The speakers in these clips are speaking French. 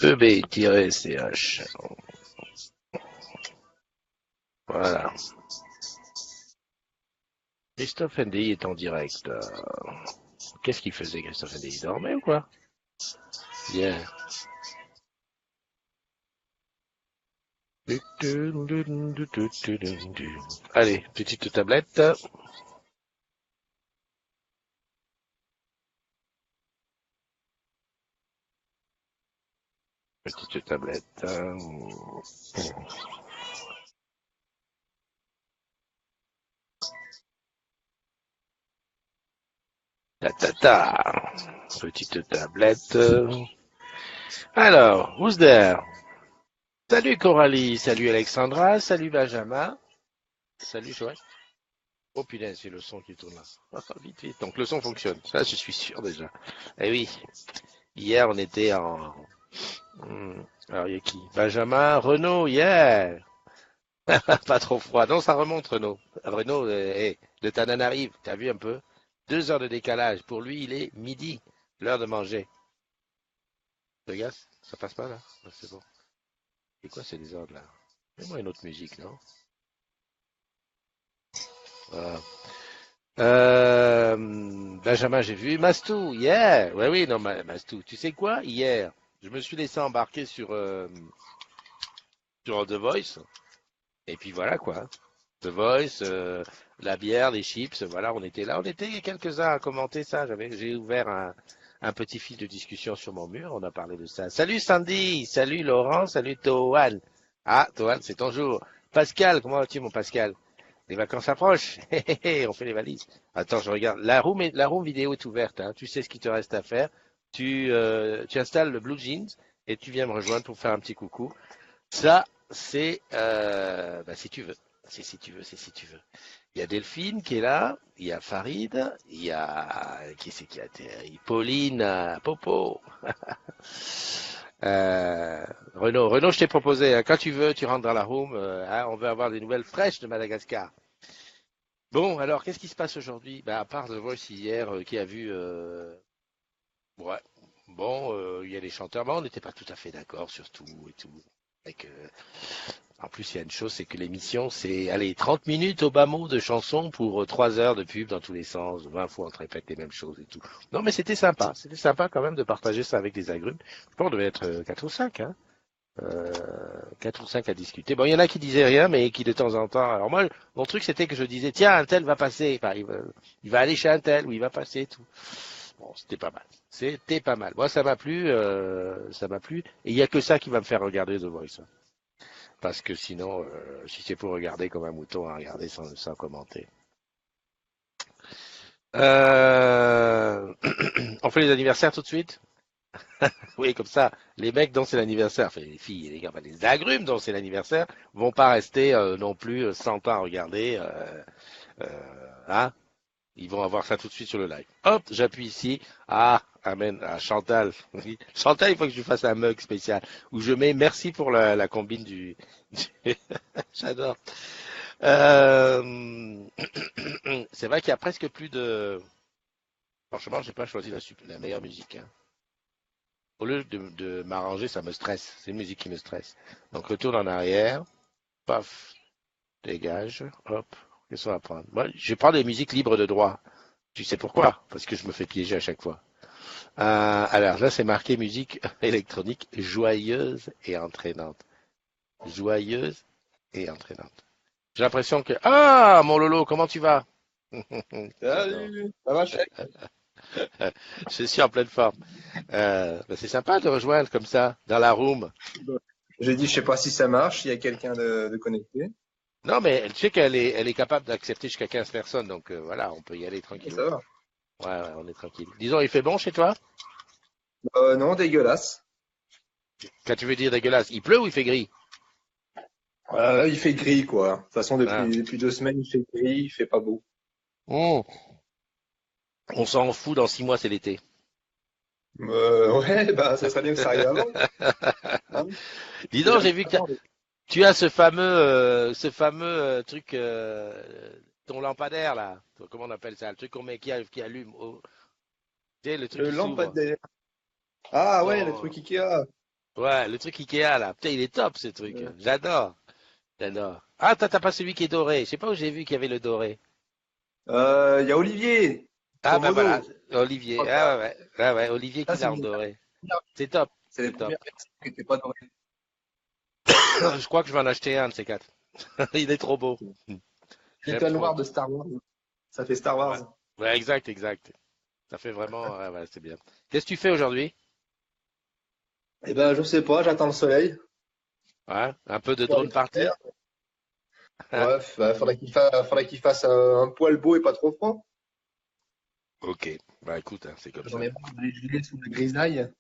EB-CH. Voilà. Christophe NDI est en direct. Qu'est-ce qu'il faisait, Christophe NDI? Il dormait ou quoi? Hier. Allez, petite tablette. Petite tablette. Ta. Petite tablette. Alors, who's there? Salut Coralie, salut Alexandra, salut Benjamin, salut Joël. Oh punaise, c'est le son qui tourne là. Vite, vite. Donc le son fonctionne, ça je suis sûr déjà. Eh oui, hier on était en... Alors il y a qui? Benjamin, Renaud, yeah. Pas trop froid. Non, ça remonte Renaud. Renaud, le Tanan arrive, t'as vu un peu? 2 heures de décalage. Pour lui, il est midi, l'heure de manger. Regarde, ça passe pas là? Ah, c'est bon. C'est quoi ces désordres là? Mets-moi une autre musique, non? Voilà. Benjamin, j'ai vu Mastou, hier. Ouais, oui, non, Mastou. Tu sais quoi? Hier, je me suis laissé embarquer sur The Voice. Et puis voilà, quoi. The Voice, la bière, les chips, voilà, on était là. On était quelques-uns à commenter ça. J'ai ouvert un petit fil de discussion sur mon mur. On a parlé de ça. Salut Sandy, salut Laurent, salut Toan. Ah, Toan, c'est ton jour. Pascal, comment vas-tu, mon Pascal? Les vacances approchent. On fait les valises. Attends, je regarde. La room vidéo est ouverte. Hein. Tu sais ce qu'il te reste à faire. Tu installes le Blue Jeans et tu viens me rejoindre pour faire un petit coucou. Ça, c'est si tu veux. C'est si tu veux, c'est si tu veux. Il y a Delphine qui est là. Il y a Farid. Il y a qui c'est qui a atterri? Pauline, Popo. Renaud, je t'ai proposé, hein, quand tu veux, tu rentres dans la room, hein, on veut avoir des nouvelles fraîches de Madagascar. Bon, alors, qu'est-ce qui se passe aujourd'hui? À part The Voice hier, qui a vu... ouais, bon, il y a les chanteurs, on n'était pas tout à fait d'accord sur tout et tout. Avec, en plus, il y a une chose, c'est que l'émission, c'est, allez, 30 minutes au bas mot de chansons pour 3 heures de pub dans tous les sens, 20 fois on te répète les mêmes choses et tout. Non, mais c'était sympa quand même de partager ça avec des agrumes. Je pense qu'on devait être 4 ou 5, hein. 4 ou 5 à discuter. Bon, il y en a qui disaient rien, mais qui de temps en temps. Alors moi, mon truc c'était que je disais, tiens, un tel va passer, enfin, il va aller chez un tel, ou il va passer et tout. Bon, c'était pas mal. C'était pas mal. Moi, ça m'a plu, ça m'a plu. Et il y a que ça qui va me faire regarder The Voice. Hein. Parce que sinon, si c'est pour regarder comme un mouton, à regarder sans commenter. On fait les anniversaires tout de suite. Oui, comme ça, les mecs dont c'est l'anniversaire, enfin les filles et les gars, enfin, les agrumes dont c'est l'anniversaire, vont pas rester non plus 100 ans à regarder. Hein. Ils vont avoir ça tout de suite sur le live. Hop, j'appuie ici. Ah, amen. Ah, Chantal. Chantal, il faut que je lui fasse un mug spécial où je mets merci pour la combine J'adore. Euh, C'est vrai qu'il y a presque plus de... Franchement, j'ai pas choisi la meilleure musique. Hein. Au lieu de m'arranger, ça me stresse. C'est une musique qui me stresse. Donc retourne en arrière, paf, dégage, hop, qu'est-ce qu'on va prendre? Moi, je prends des musiques libres de droit. Tu sais pourquoi? Parce que je me fais piéger à chaque fois. Alors là, c'est marqué musique électronique joyeuse et entraînante. Joyeuse et entraînante. J'ai l'impression que... Ah, mon Lolo, comment tu vas? Salut, ça va, chef? Je suis en pleine forme. C'est sympa de rejoindre comme ça, dans la room. J'ai dit, je sais pas si ça marche, il y a quelqu'un de connecté. Non, mais tu sais elle est capable d'accepter jusqu'à 15 personnes, donc voilà, on peut y aller Et tranquillement. ça va. Ouais, on est tranquille. Disons, il fait bon chez toi? Non, dégueulasse. Quand tu veux dire dégueulasse, il pleut ou il fait gris? Là, il fait gris, quoi. De toute façon, Ah. depuis 2 semaines, il fait gris, il fait pas beau. Oh, on s'en fout, dans 6 mois, c'est l'été. Ouais, bah, ça serait bien que ça arrive avant. Hein. Dis Déjà, donc, j'ai vu que attends, tu as ce fameux truc ton lampadaire là. Comment on appelle ça? Le truc qu'on met qui allume. Tu sais, le truc Le qui s'ouvre. lampadaire. Ah ouais, le Non. truc Ikea. Ouais, le truc Ikea là. Putain, il est top ce truc. Euh, J'adore. J'adore. Ah, t'as pas celui qui est doré. Je sais pas où j'ai vu qu'il y avait le doré. Il y a Olivier, Ah ben voilà, Komodo. Je Olivier. crois que Ah ouais, ouais. Ouais, ouais, Olivier ça, qui l'a en doré. C'est top. c'est les C'est top. premières versions qui n'étaient pas dorées. Je crois que je vais en acheter un de ces quatre. Il est trop beau. J'aime L'étoile trop. noire de Star Wars. Ça fait Star Ouais. Wars. Ouais, exact, exact. Ça fait vraiment. Ouais, ouais, c'est bien. Qu'est-ce que tu fais aujourd'hui? Eh ben, je sais pas, j'attends le soleil. Ouais, un peu de Pour aller drone faire. party? Ouais, faudrait qu'il fasse un poil beau et pas trop froid. Ok, bah écoute, hein, c'est comme J'en ça. ai marre d'aller geler sous la grisaille.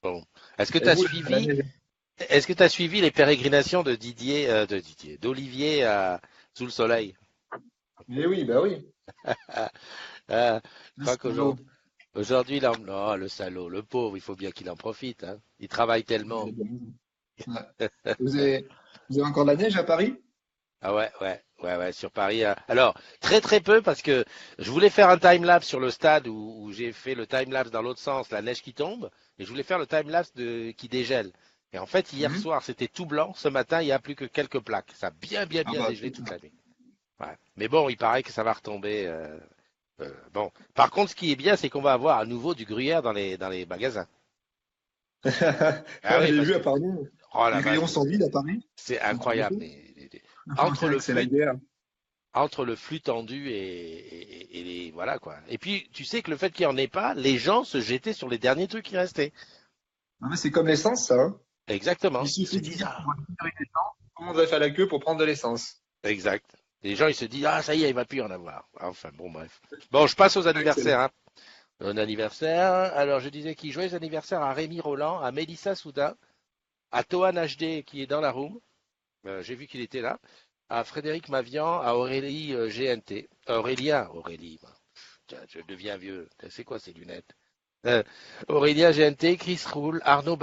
Bon. Est-ce que tu Et as vous, la suivi, neige. est-ce que tu suivi les pérégrinations d'Olivier sous le soleil? Eh oui, bah oui. Ah, ah, je Le crois salaud. qu'aujourd'hui, non, le salaud, le pauvre, il faut bien qu'il en profite, hein. Il travaille Il a tellement. bien raison. Ouais. Vous avez, vous avez encore de la neige à Paris? Ah ouais, ouais, ouais, ouais, sur Paris. Alors, très très peu parce que je voulais faire un time-lapse sur le stade où j'ai fait le time-lapse dans l'autre sens, la neige qui tombe, et je voulais faire le time-lapse qui dégèle. Et en fait, hier Mhm. soir, c'était tout blanc. Ce matin, il n'y a plus que quelques plaques. Ça a bien, bien, Ah bien bah, dégelé toute la nuit. Ouais. Mais bon, il paraît que ça va retomber. Bon. Par contre, ce qui est bien, c'est qu'on va avoir à nouveau du gruyère dans les magasins. Ah ouais, oui, j'ai parce vu que, apparemment. oh la Les vache, rayons sont vides à Paris. c'est C'est un truc de incroyable. fou. On Entre dirait le que c'est la flux guerre. entre le flux tendu et les voilà quoi. Et puis tu sais que le fait qu'il n'y en ait pas, les gens se jetaient sur les derniers trucs qui restaient. Ah, mais c'est comme l'essence, ça, hein. Il Exactement. Ils se suffit de disent dire pour ah, une minorité de temps, tout le monde va faire la queue pour prendre de l'essence. exact. Les gens ils se disent ah ça y est il va plus y en avoir. Enfin bon bref. Bon je passe aux Excellent. anniversaires. Hein. Un anniversaire. Alors je disais qui joyeux anniversaire à Rémi Roland, à Mélissa Souda, à Toan HD qui est dans la room. J'ai vu qu'il était là. À Frédéric Mavian, à Aurélie GNT. Aurélie. Bah, tiens, je deviens vieux. C'est quoi ces lunettes? Aurélien GNT, Chris Roule, Arnaud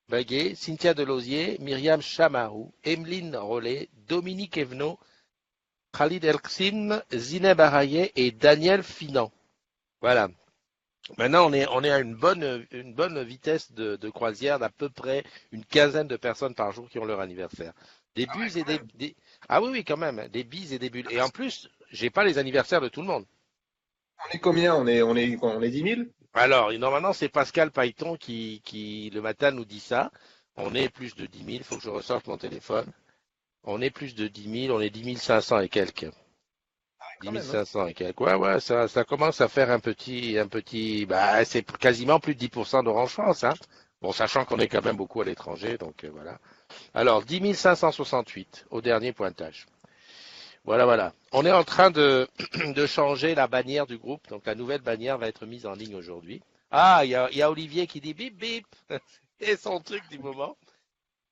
Baguet, Cynthia Delosier, Myriam Chamarou, Emeline Rollet, Dominique Evenot, Khalid Elksim, Zineb Araye et Daniel Finan. Voilà. Maintenant, on est à une bonne vitesse de croisière d'à peu près une quinzaine de personnes par jour qui ont leur anniversaire. Des Ah ouais, buses et quand des, même. des- Ah oui, oui, quand même, hein, des bises et des bulles. Et en plus, j'ai pas les anniversaires de tout le monde. On est combien? On est 10 000? Alors, normalement, c'est Pascal Pailleton qui, le matin, nous dit ça. On est plus de 10 000. Il faut que je ressorte mon téléphone. On est plus de 10 000. On est 10 500 et quelques. Quand 10 même, hein. 500 et quelques. Ouais, ouais, ça commence à faire bah, c'est quasiment plus de 10% d'Orange France, hein. Bon, sachant qu'on est quand même beaucoup à l'étranger, donc voilà. Alors, 10 568 au dernier pointage. Voilà, voilà. On est en train de changer la bannière du groupe. Donc, la nouvelle bannière va être mise en ligne aujourd'hui. Ah, il y a Olivier qui dit bip bip. Et son truc du moment.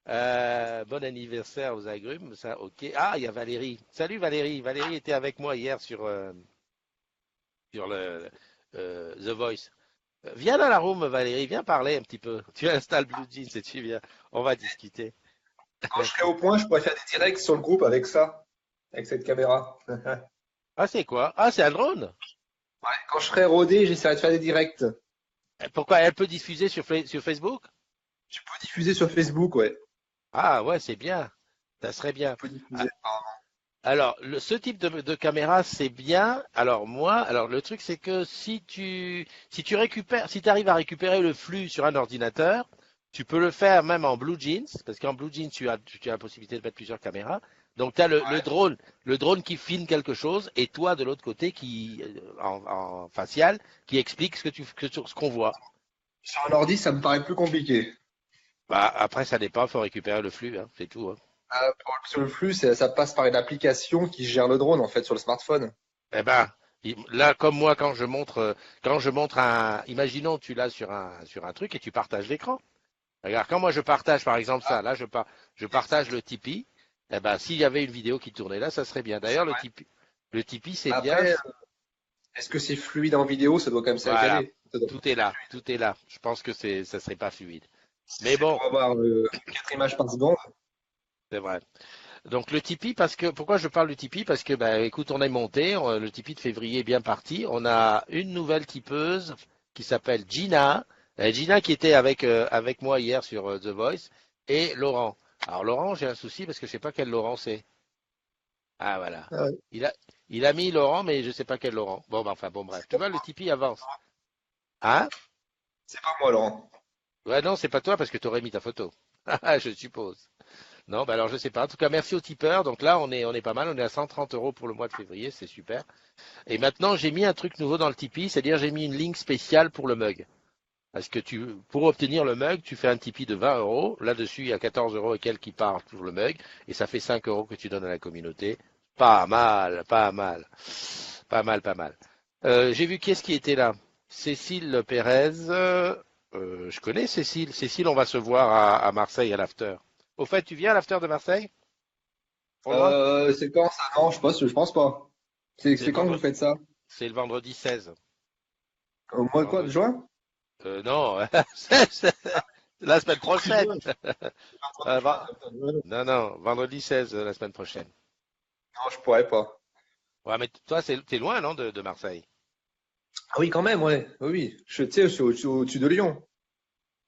Bon anniversaire aux agrumes, ça, ok. Ah, il y a Valérie. Salut Valérie. Valérie était avec moi hier sur le The Voice. Viens dans la room, Valérie. Viens parler un petit peu. Tu installes Blue Jeans et tu viens. On va discuter. Quand je serai au point, je pourrais faire des directs sur le groupe avec ça, avec cette caméra. Ah, c'est quoi? Ah, c'est un drone. Quand je serai rodé, j'essaierai de faire des directs. Pourquoi elle peut diffuser sur Facebook? Tu peux diffuser sur Facebook, ouais. Ah ouais, c'est bien. Ça serait bien. Tu peux Ah, diffuser. alors, ce type de caméra, c'est bien. Alors le truc, c'est que si tu arrives à récupérer le flux sur un ordinateur, tu peux le faire même en Blue Jeans, parce qu'en Blue Jeans, tu as la possibilité de mettre plusieurs caméras. Donc, tu as le drone qui filme quelque chose, et toi, de l'autre côté, en facial, qui explique ce qu'on voit. Sur un ordi, ça me paraît plus compliqué. Bah, après, ça dépend, il faut récupérer le flux, hein, c'est tout, hein. Sur le flux, ça passe par une application qui gère le drone, en fait, sur le smartphone. Eh ben, là, comme moi, quand je montre imaginons tu l'as sur un truc et tu partages l'écran. Regarde, quand moi je partage, par exemple ça, là, je partage le Tipeee. Eh ben, s'il y avait une vidéo qui tournait là, ça serait bien. D'ailleurs, le Tipeee, c'est bien. Après, est-ce que c'est fluide en vidéo? Ça doit quand même Voilà, saccaner. Ça doit- tout est là, tout est là. Je pense que ça serait pas fluide. Si Mais c'est bon, pour avoir 4 images par seconde. c'est vrai. Donc le Tipeee, pourquoi je parle du Tipeee? Parce que, bah, écoute, on est monté, le Tipeee de février est bien parti. On a une nouvelle tipeuse qui s'appelle Gina. Gina qui était avec moi hier sur The Voice et Laurent. Alors Laurent, j'ai un souci parce que je sais pas quel Laurent c'est. Ah voilà. Ah ouais. Il a, il a mis Laurent, mais je sais pas quel Laurent. Bon, bah, enfin bon, bref. Tu vois, le Tipeee avance. Hein? C'est pas moi, Laurent. Ouais, non, c'est pas toi parce que tu aurais mis ta photo. Je suppose. Non, bah alors je sais pas. En tout cas, merci aux tipeurs. Donc là, on est pas mal. On est à 130 euros pour le mois de février, c'est super. Et maintenant, j'ai mis un truc nouveau dans le Tipeee, c'est-à-dire j'ai mis une ligne spéciale pour le mug. Parce que pour obtenir le mug, tu fais un Tipeee de 20 euros. Là-dessus, il y a 14 euros et quelques qui partent pour le mug. Et ça fait 5 euros que tu donnes à la communauté. Pas mal, pas mal. Pas mal, pas mal. J'ai vu qui est-ce qui était là. Cécile Pérez. Je connais Cécile. Cécile, on va se voir à Marseille à l'after. Au fait, tu viens à l'after de Marseille? Pour moi? C'est quand ça? Non, je pense pas. C'est C'est le quand que vous vendredi, faites ça? c'est le vendredi 16. Au mois de quoi, de Vendredi. juin? Non, c'est la semaine Ouais, prochaine. juin. Euh, va- Non, non, vendredi 16, la semaine prochaine. Non, je pourrais pas. Ouais, mais toi, t'es loin, non, de Marseille? Ah oui, quand même, ouais. Oui, oui. Tu sais, je suis au-dessus de Lyon.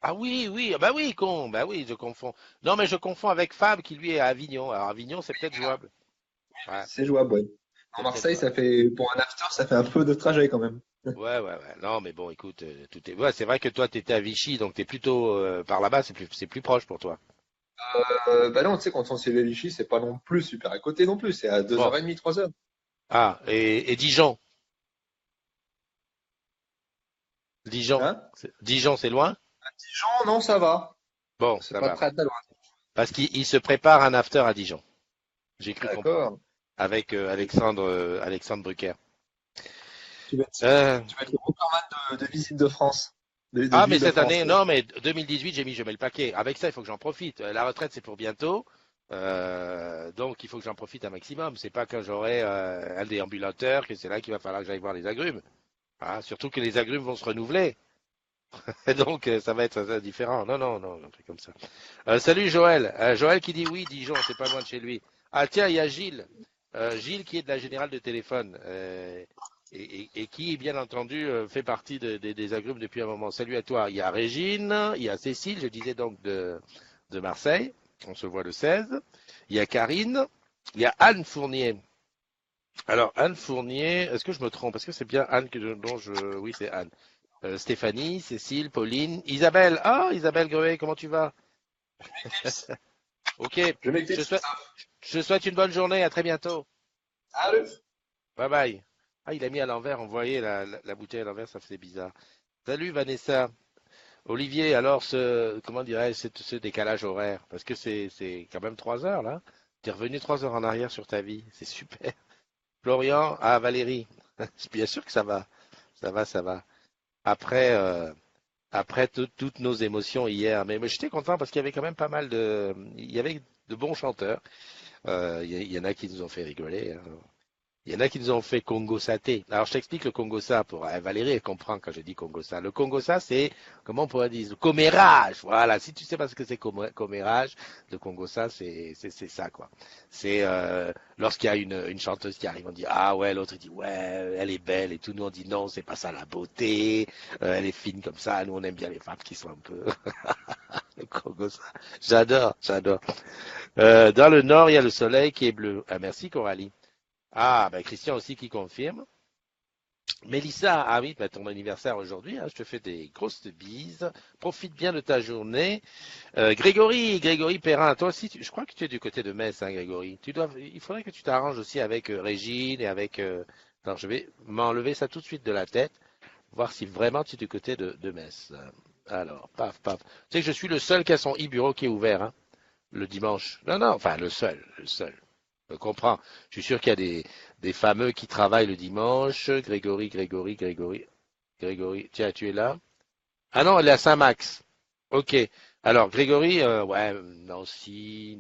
Ah oui, oui, ah bah oui, bah oui, je confonds. Non, mais je confonds avec Fab qui lui est à Avignon. Alors Avignon, c'est peut-être jouable. Ouais, C'est jouable, ouais. En c'est peut-être Marseille, jouable. pour un after, ça fait un peu de trajet quand même. Ouais, ouais, ouais. Non, mais bon, écoute, Ouais, c'est vrai que toi, t'étais à Vichy, donc t'es plutôt par là-bas, c'est plus proche pour toi. Bah non, tu sais, quand on s'est Vichy, c'est pas non plus super à côté non plus. C'est à Bon. 2h30, 3h. Ah, et Dijon. Dijon. Hein? Dijon, c'est loin? Dijon, non, ça va. Bon, C'est ça pas va. très très loin. Parce qu'il se prépare un after à Dijon. J'ai cru comprendre. D'accord. Avec Alexandre Brucker. Tu vas être, Euh, tu vas être le recordman de visite de France, de ah, mais ville de cette France. année, non, mais 2018, je mets le paquet. Avec ça, il faut que j'en profite. La retraite, c'est pour bientôt. Donc, il faut que j'en profite un maximum. C'est pas quand j'aurai un déambulateur que c'est là qu'il va falloir que j'aille voir les agrumes. Ah, surtout que les agrumes vont se renouveler. Et donc, ça va être différent. Non, non, non, un truc comme ça. Salut Joël. Joël qui dit oui, Dijon, c'est pas loin de chez lui. Ah tiens, il y a Gilles. Gilles qui est de la Générale de téléphone et qui, bien entendu, fait partie des agrumes depuis un moment. Salut à toi. Il y a Régine, il y a Cécile, je disais donc de Marseille. On se voit le 16. Il y a Karine. Il y a Anne Fournier. Alors Anne Fournier, est-ce que je me trompe? Est-ce que c'est bien Anne dont je... Oui, c'est Anne. Stéphanie, Cécile, Pauline, Isabelle. Ah, Isabelle Gruet, comment tu vas? Ok, Je je m'éclipse. souhaite, je souhaite une bonne journée, à très bientôt. Salut. Bye bye. Ah, il a mis à l'envers, on voyait la bouteille à l'envers, ça faisait bizarre. Salut Vanessa. Olivier, alors comment dirais-je, ce décalage horaire, parce que c'est quand même 3 heures là. Tu es revenu 3 heures en arrière sur ta vie, c'est super. Florian, ah Valérie, bien sûr que ça va, ça va, ça va. Après, toutes nos émotions hier, mais j'étais content parce qu'il y avait quand même pas mal il y avait de bons chanteurs. Il y en a qui nous ont fait rigoler, hein. Il y en a qui nous ont fait Congo Saté. Alors, je t'explique le Congo Sa pour Valérie, elle comprend quand je dis Congo Sa. Le Congo Sa, c'est, comment on pourrait dire, commérage. Voilà. Si tu sais pas ce que c'est commérage, le Congo Sa, c'est ça, quoi. C'est, lorsqu'il y a une chanteuse qui arrive, on dit, ah ouais, l'autre, il dit, ouais, elle est belle et tout. Nous, on dit, non, c'est pas ça la beauté. Elle est fine comme ça. Nous, on aime bien les femmes qui sont un peu, le Congo Sa. J'adore, j'adore. Dans le nord, il y a le soleil qui est bleu. Ah, merci, Coralie. Ah, ben Christian aussi qui confirme. Mélissa, ah oui, ben ton anniversaire aujourd'hui, hein, je te fais des grosses bises. Profite bien de ta journée. Grégory Perrin, toi aussi, je crois que tu es du côté de Metz, hein, Grégory. Il faudrait que tu t'arranges aussi avec Régine et avec. Alors, je vais m'enlever ça tout de suite de la tête, voir si vraiment tu es du côté de Metz. Alors, paf, paf. Tu sais que je suis le seul qui a son e-bureau qui est ouvert, hein, le dimanche. Non, non, enfin, le seul, le seul. Je comprends. Je suis sûr qu'il y a des fameux qui travaillent le dimanche. Grégory. Tiens, tu es là? Ah non, elle est à Saint-Max. Ok. Alors, Grégory, ouais, Nancy,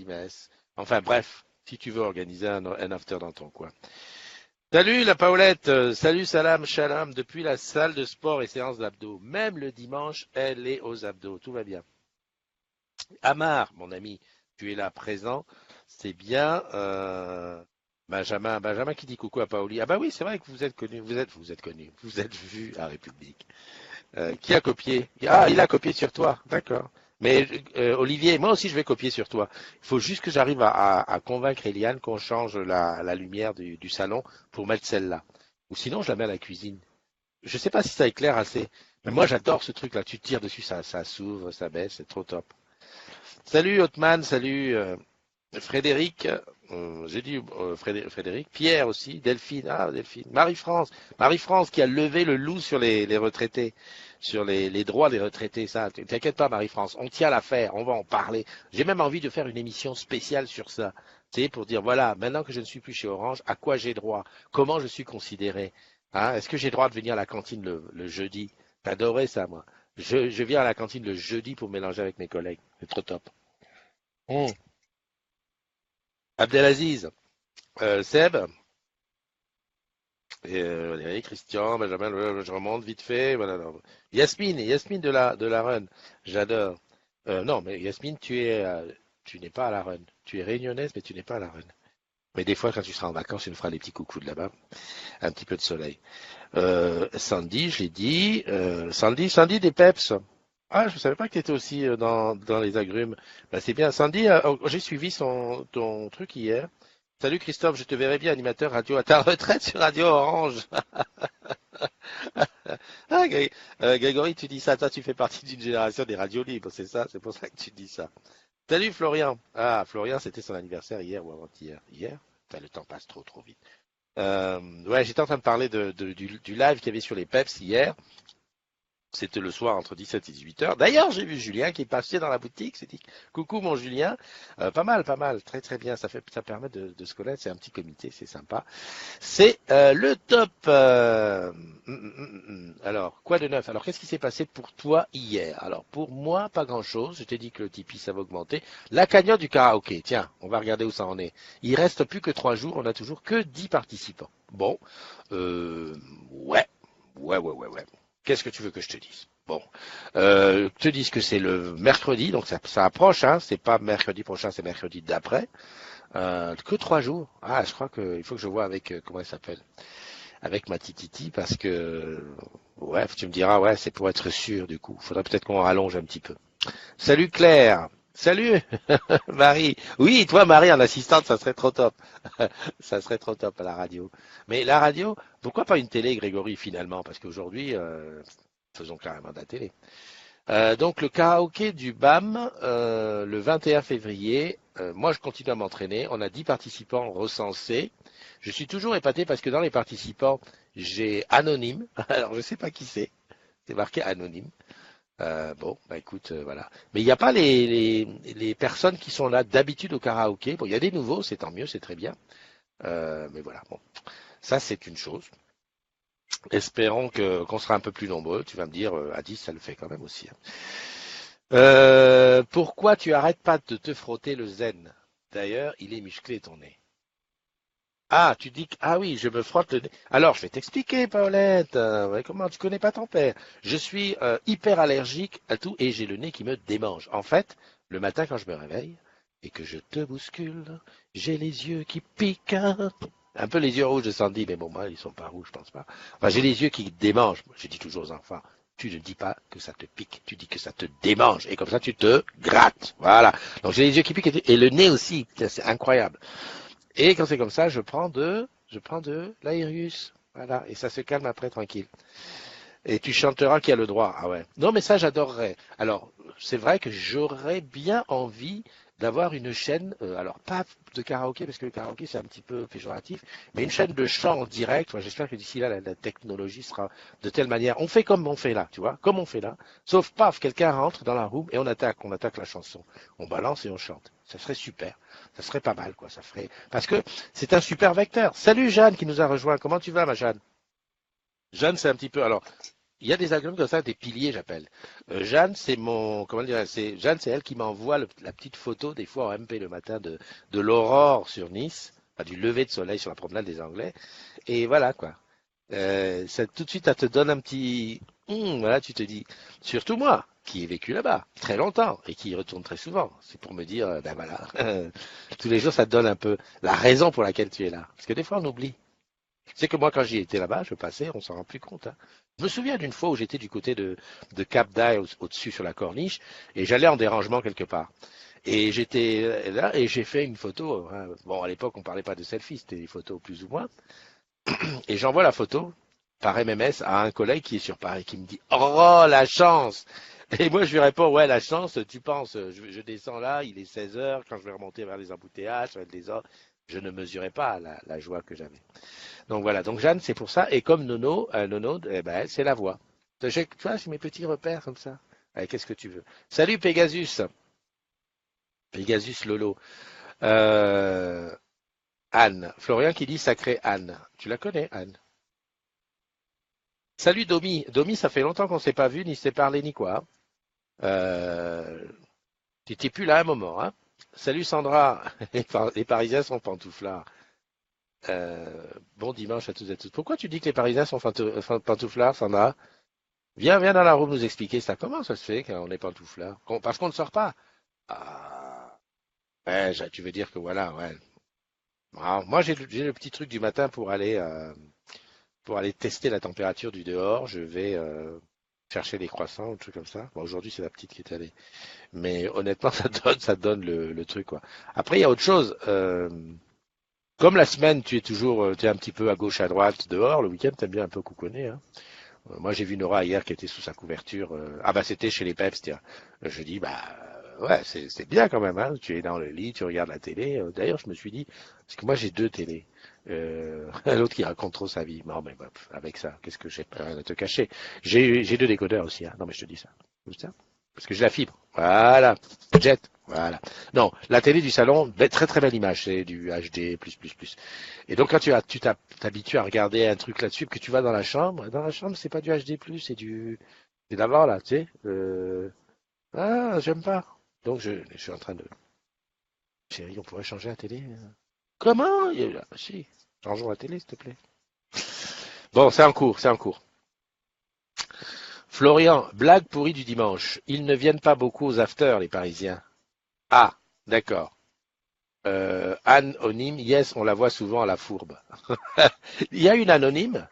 Metz. Enfin, bref, si tu veux organiser un after dans ton coin. Salut la Paulette, salut Salam Shalom, depuis la salle de sport et séance d'abdos. Même le dimanche, elle est aux abdos, tout va bien. Amar, mon ami, tu es là présent. C'est bien. Benjamin qui dit coucou à Paoli. Ah bah oui, c'est vrai que vous êtes connu, vous êtes vu à République. Qui a copié? Ah, il a copié sur toi, d'accord. Mais Olivier, moi aussi je vais copier sur toi. Il faut juste que j'arrive à convaincre Eliane qu'on change la lumière du salon pour mettre celle-là. Ou sinon je la mets à la cuisine. Je sais pas si ça éclaire assez. Mais moi j'adore ce truc-là. Tu tires dessus, ça s'ouvre, ça baisse, c'est trop top. Salut Otman, salut Frédéric, j'ai dit Frédéric, Pierre aussi, Delphine, ah Delphine, Marie-France qui a levé le loup sur les retraités, sur les droits des retraités, ça, t'inquiète pas Marie-France, on tient l'affaire, on va en parler. J'ai même envie de faire une émission spéciale sur ça, tu sais, pour dire voilà, maintenant que je ne suis plus chez Orange, à quoi j'ai droit, comment je suis considéré, hein, est-ce que j'ai droit de venir à la cantine le jeudi? J'adorais ça moi. Je viens à la cantine le jeudi pour mélanger avec mes collègues, c'est trop top. Hum. Abdelaziz, Seb, et, Valérie, Christian, Benjamin, je remonte vite fait. Voilà. Yasmine de la Run, j'adore. Non, mais Yasmine, tu n'es pas à la Run. Tu es réunionnaise, mais tu n'es pas à la Run. Mais des fois, quand tu seras en vacances, tu nous feras des petits coucous de là-bas, un petit peu de soleil. Sandy, je l'ai dit. Sandy des Peps. Ah, je savais pas que tu étais aussi dans les agrumes. Bah, c'est bien. Sandy, j'ai suivi ton truc hier. Salut Christophe, je te verrai bien animateur radio à ta retraite sur Radio Orange. Ah, Grégory, tu dis ça, toi tu fais partie d'une génération des radios libres, c'est ça, c'est pour ça que tu dis ça. Salut Florian. Ah, Florian, c'était son anniversaire hier ou avant-hier. Hier? Enfin, le temps passe trop vite. Ouais, j'étais en train de parler du live qu'il y avait sur les Peps hier. C'était le soir entre 17 et 18 heures. D'ailleurs, j'ai vu Julien qui est passé dans la boutique. C'est dit coucou mon Julien. Pas mal, très bien. Ça permet de se connaître. C'est un petit comité, c'est sympa. C'est le top. Alors, quoi de neuf? Alors, qu'est-ce qui s'est passé pour toi hier? Alors, pour moi, pas grand-chose. Je t'ai dit que le Tipeee, ça va augmenter. La cagnotte du karaoké. Tiens, on va regarder où ça en est. Il reste plus que 3 jours. On a toujours que 10 participants. Bon, ouais. Ouais. Qu'est-ce que tu veux que je te dise? Bon, je te dis que c'est le mercredi, donc ça approche, hein. C'est pas mercredi prochain, c'est mercredi d'après. Que 3 jours. Ah, je crois qu'il faut que je vois avec comment elle s'appelle, avec ma tititi, parce que ouais, tu me diras, ouais, c'est pour être sûr du coup. Faudrait peut-être qu'on rallonge un petit peu. Salut Claire. Salut Marie. Oui, toi Marie en assistante, ça serait trop top. Ça serait trop top à la radio. Mais la radio, pourquoi pas une télé, Grégory, finalement? Parce qu'aujourd'hui, faisons carrément de la télé. Donc le karaoké du BAM, le 21 février, moi je continue à m'entraîner. On a 10 participants recensés. Je suis toujours épaté parce que dans les participants, j'ai anonyme. Alors je ne sais pas qui c'est. C'est marqué anonyme. Bon, bah écoute, voilà. Mais il n'y a pas les personnes qui sont là d'habitude au karaoké. Bon, il y a des nouveaux, c'est tant mieux, c'est très bien. Mais voilà, bon. Ça, c'est une chose. Espérons qu'on sera un peu plus nombreux. Tu vas me dire, à 10, ça le fait quand même aussi, hein. Pourquoi tu arrêtes pas de te frotter le zen? D'ailleurs, il est musclé ton nez. Ah, tu dis que, ah oui, je me frotte le nez. Alors, je vais t'expliquer, Paulette. Ouais, comment tu connais pas ton père? Je suis hyper allergique à tout et j'ai le nez qui me démange. En fait, le matin quand je me réveille et que je te bouscule, j'ai les yeux qui piquent. Un peu les yeux rouges de Sandy, mais bon, moi, ils sont pas rouges, je pense pas. Enfin, j'ai les yeux qui démangent. Je dis toujours aux enfants, tu ne dis pas que ça te pique, tu dis que ça te démange. Et comme ça, tu te grattes. Voilà. Donc, j'ai les yeux qui piquent et le nez aussi. C'est incroyable. Et quand c'est comme ça, je prends de l'Airius. Voilà. Et ça se calme après, tranquille. Et tu chanteras qui a le droit. Ah ouais. Non, mais ça, j'adorerais. Alors, c'est vrai que j'aurais bien envie d'avoir une chaîne, alors pas de karaoké, parce que le karaoké, c'est un petit peu péjoratif, mais une chaîne de chant en direct. Moi, j'espère que d'ici là, la technologie sera de telle manière. On fait comme on fait là, tu vois, comme on fait là. Sauf, paf, quelqu'un rentre dans la room et on attaque la chanson. On balance et on chante. Ça serait super. Ça serait pas mal, quoi. Ça ferait, parce que c'est un super vecteur. Salut Jeanne qui nous a rejoint. Comment tu vas, ma Jeanne? Jeanne, c'est un petit peu, alors, il y a des agrumes comme ça, des piliers, j'appelle. Jeanne, c'est mon, comment dire, Jeanne, c'est elle qui m'envoie la petite photo des fois en MP le matin de l'aurore sur Nice, enfin, du lever de soleil sur la promenade des Anglais. Et voilà, quoi. Ça, tout de suite, ça te donne Voilà, tu te dis, surtout moi, qui ai vécu là-bas très longtemps et qui y retourne très souvent. C'est pour me dire, ben voilà, tous les jours, ça te donne un peu la raison pour laquelle tu es là. Parce que des fois, on oublie. Tu sais que moi, quand j'y étais là-bas, je passais, on s'en rend plus compte. Hein. Je me souviens d'une fois où j'étais du côté de Cap d'Aille, au-dessus sur la corniche, et j'allais en dérangement quelque part. Et j'étais là et j'ai fait une photo. Hein. Bon, à l'époque, on parlait pas de selfie, c'était des photos plus ou moins. Et j'envoie la photo par MMS à un collègue qui est sur Paris, qui me dit «Oh, la chance!» Et moi, je lui réponds «Ouais, la chance, tu penses, je descends là, il est 16 heures, quand je vais remonter vers les embouteillages, ça va être des heures. Je ne mesurais pas la joie que j'avais. Donc voilà, donc Jeanne, c'est pour ça. Et comme Nono, eh ben, c'est la voix. Tu vois, c'est mes petits repères comme ça. Allez, qu'est-ce que tu veux? Salut Pegasus. Pegasus Lolo. Euh, Anne. Florian qui dit sacré Anne. Tu la connais, Anne? Salut Domi. Domi, ça fait longtemps qu'on ne s'est pas vu, ni s'est parlé, ni quoi. Euh, tu n'étais plus là à un moment, hein? Salut Sandra. Les Parisiens sont pantouflards. Bon dimanche à tous et à toutes. Pourquoi tu dis que les Parisiens sont pantouflards, Sandra? Viens dans la room nous expliquer ça. Comment ça se fait qu'on est pantouflards? Parce qu'on ne sort pas. Ah, ouais, tu veux dire que voilà, ouais. Alors, moi, j'ai le petit truc du matin pour aller tester la température du dehors. Je vais chercher des croissants, un truc comme ça. Bon, aujourd'hui, c'est la petite qui est allée. Mais honnêtement, ça donne le truc, quoi. Après, il y a autre chose. Comme la semaine, tu es un petit peu à gauche, à droite, dehors. Le week-end, t'aimes bien un peu couconner, hein. Moi, j'ai vu Nora hier qui était sous sa couverture. Ah bah, c'était chez les Peps, tiens. Je dis, bah, ouais, c'est bien quand même, hein. Tu es dans le lit, tu regardes la télé. D'ailleurs, je me suis dit, parce que moi, j'ai deux télés. L'autre qui raconte trop sa vie. Non, mais bah, avec ça, qu'est-ce que j'ai rien à te cacher. J'ai deux décodeurs aussi, hein. Non, mais je te dis ça. Comme ça. Parce que j'ai la fibre. Voilà. Jet. Voilà. Non, la télé du salon, très très belle image. C'est du HD, plus. Et donc, quand tu t'habitues à regarder un truc là-dessus, que tu vas dans la chambre, c'est pas du HD+, c'est d'avant, là, tu sais. J'aime pas. Donc, je suis en train de, chérie, on pourrait changer la télé. Comment? Si. Changeons la télé, s'il te plaît. Bon, c'est en cours, c'est en cours. Florian, blague pourrie du dimanche. Ils ne viennent pas beaucoup aux afters, les Parisiens. Ah, d'accord. Anonyme, yes, on la voit souvent à la fourbe. Il y a une anonyme?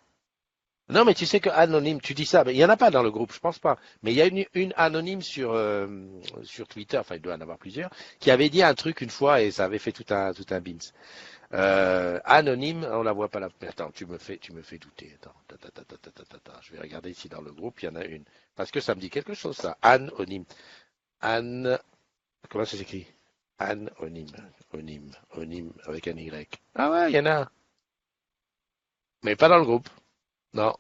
Non, mais tu sais que anonyme, tu dis ça, mais il n'y en a pas dans le groupe, je pense pas. Mais il y a une anonyme sur Twitter, enfin il doit en avoir plusieurs, qui avait dit un truc une fois et ça avait fait tout un bins. Anonyme, on la voit pas là. Mais attends, tu me fais douter. Attends. Je vais regarder si dans le groupe il y en a une. Parce que ça me dit quelque chose, ça. Anonyme. Anne, comment ça s'écrit? Anonyme. Onyme, avec un Y. Ah ouais, il y en a. Mais pas dans le groupe. Non.